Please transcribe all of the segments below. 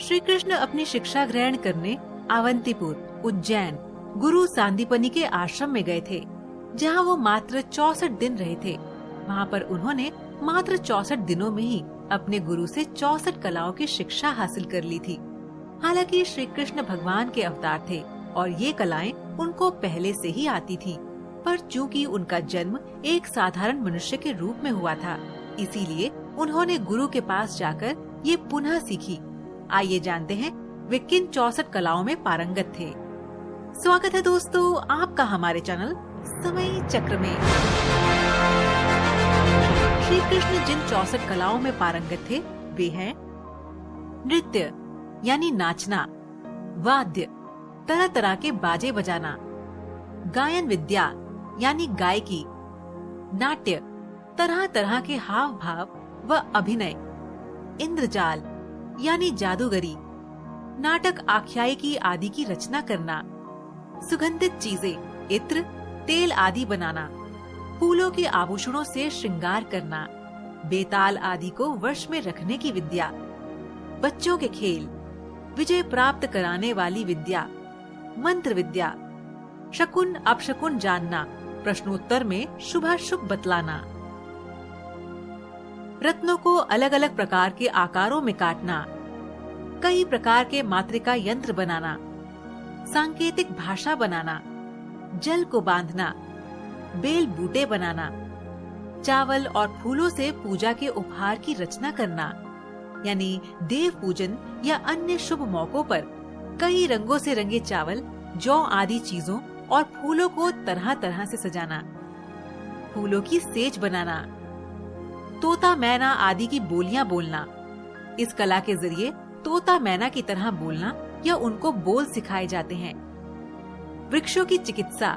श्री कृष्ण अपनी शिक्षा ग्रहण करने अवंतीपुर, उज्जैन, गुरु सांदीपनि के आश्रम में गए थे, जहाँ वो मात्र 64 दिन रहे थे। वहाँ पर उन्होंने मात्र 64 दिनों में ही अपने गुरु से 64 कलाओं की शिक्षा हासिल कर ली थी। हालांकि श्री कृष्ण भगवान के अवतार थे और ये कलाएं उनको पहले से ही आती थी, पर चूंकि उनका जन्म एक साधारण मनुष्य के रूप में हुआ था, इसीलिए उन्होंने गुरु के पास जाकर ये पुनः सीखी। आइए जानते हैं वे किन 64 कलाओं में पारंगत थे। स्वागत है दोस्तों आपका हमारे चैनल समय चक्र में। श्री कृष्ण जिन 64 कलाओं में पारंगत थे वे हैं नृत्य यानी नाचना, वाद्य तरह तरह के बाजे बजाना, गायन विद्या यानी गायकी, नाट्य तरह तरह के हाव भाव व अभिनय, इंद्रजाल यानी जादूगरी, नाटक आख्यायिकी आदि की रचना करना, सुगंधित चीजें इत्र, तेल आदि बनाना, फूलों के आभूषणों से श्रृंगार करना, बेताल आदि को वश में रखने की विद्या, बच्चों के खेल, विजय प्राप्त कराने वाली विद्या, मंत्र विद्या, शकुन अपशकुन जानना, प्रश्नोत्तर में शुभाशुभ बतलाना, रत्नों को अलग अलग प्रकार के आकारों में काटना, कई प्रकार के मातृका यंत्र बनाना, सांकेतिक भाषा बनाना, जल को बांधना, बेल बूटे बनाना, चावल और फूलों से पूजा के उपहार की रचना करना, यानी देव पूजन या अन्य शुभ मौकों पर कई रंगों से रंगे चावल, जौ आदि चीजों और फूलों को तरह तरह से सजाना, फूलों की सेज बनाना, तोता मैना आदि की बोलियां बोलना। इस कला के जरिए तोता मैना की तरह बोलना या उनको बोल सिखाए जाते हैं। वृक्षों की चिकित्सा,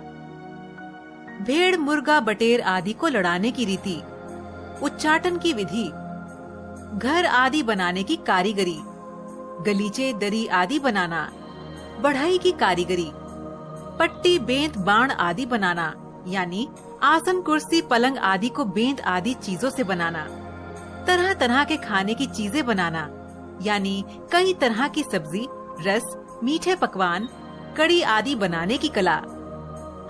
भेड़ मुर्गा बटेर आदि को लड़ाने की रीति, उच्चाटन की विधि, घर आदि बनाने की कारीगरी, गलीचे दरी आदि बनाना, बढ़ई की कारीगरी, पट्टी बेंत बाण आदि बनाना, यानी आसन कुर्सी पलंग आदि को बेंत आदि चीजों से बनाना, तरह तरह के खाने की चीजें बनाना, यानी कई तरह की सब्जी, रस, मीठे पकवान, कड़ी आदि बनाने की कला,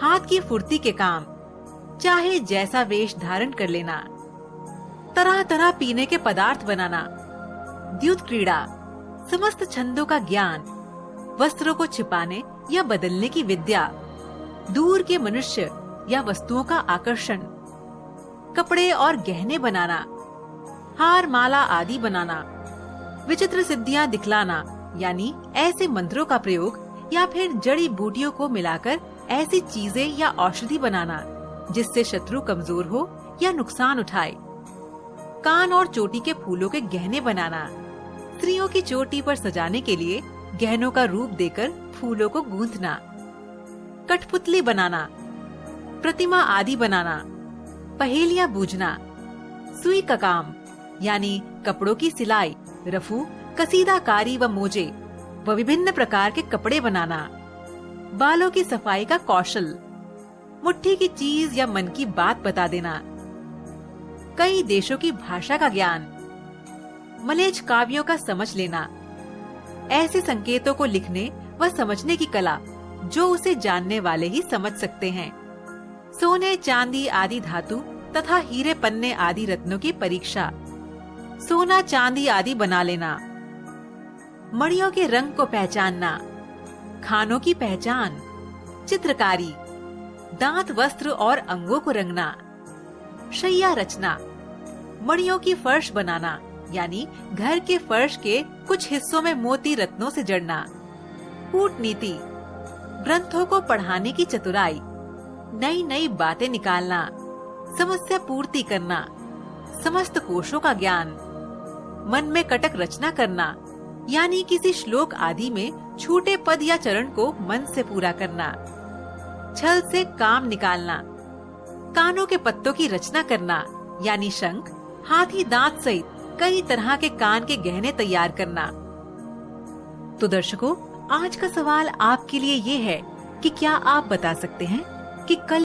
हाथ की फुर्ती के काम, चाहे जैसा वेश धारण कर लेना, तरह तरह पीने के पदार्थ बनाना, द्युत क्रीड़ा, समस्त छंदों का ज्ञान, वस्त्रों को छिपाने या बदलने की विद्या, दूर के मनुष्य या वस्तुओं का आकर्षण, कपड़े और गहने बनाना, हार माला आदि बनाना, विचित्र सिद्धियां दिखलाना, यानी ऐसे मंत्रों का प्रयोग या फिर जड़ी बूटियों को मिलाकर ऐसी चीजें या औषधि बनाना जिससे शत्रु कमजोर हो या नुकसान उठाए, कान और चोटी के फूलों के गहने बनाना, स्त्रियों की चोटी पर सजाने के लिए गहनों का रूप देकर फूलों को गूंथना, कठपुतली बनाना, प्रतिमा आदि बनाना, पहेलियां बूझना, सुई का काम यानी कपड़ों की सिलाई, रफू, कसीदाकारी व मोजे व विभिन्न प्रकार के कपड़े बनाना, बालों की सफाई का कौशल, मुट्ठी की चीज या मन की बात बता देना, कई देशों की भाषा का ज्ञान, मलेच्छ काव्यों का समझ लेना, ऐसे संकेतों को लिखने व समझने की कला जो उसे जानने वाले ही समझ सकते हैं, सोने चांदी आदि धातु तथा हीरे पन्ने आदि रत्नों की परीक्षा, सोना चांदी आदि बना लेना, मणियों के रंग को पहचानना, खानों की पहचान, चित्रकारी, दांत वस्त्र और अंगों को रंगना, शैया रचना, मणियों की फर्श बनाना, यानी घर के फर्श के कुछ हिस्सों में मोती रत्नों से जड़ना, कूटनीति, ग्रंथों को पढ़ाने की चतुराई, नई नई बातें निकालना, समस्या पूर्ति करना, समस्त कोशों का ज्ञान, मन में कटक रचना करना, यानी किसी श्लोक आदि में छूटे पद या चरण को मन से पूरा करना, छल से काम निकालना, कानों के पत्तों की रचना करना, यानी शंख, हाथी दांत सहित कई तरह के कान के गहने तैयार करना। तो दर्शकों, आज का सवाल आपके लिए ये है कि क्या आप बता सकते हैं कि कल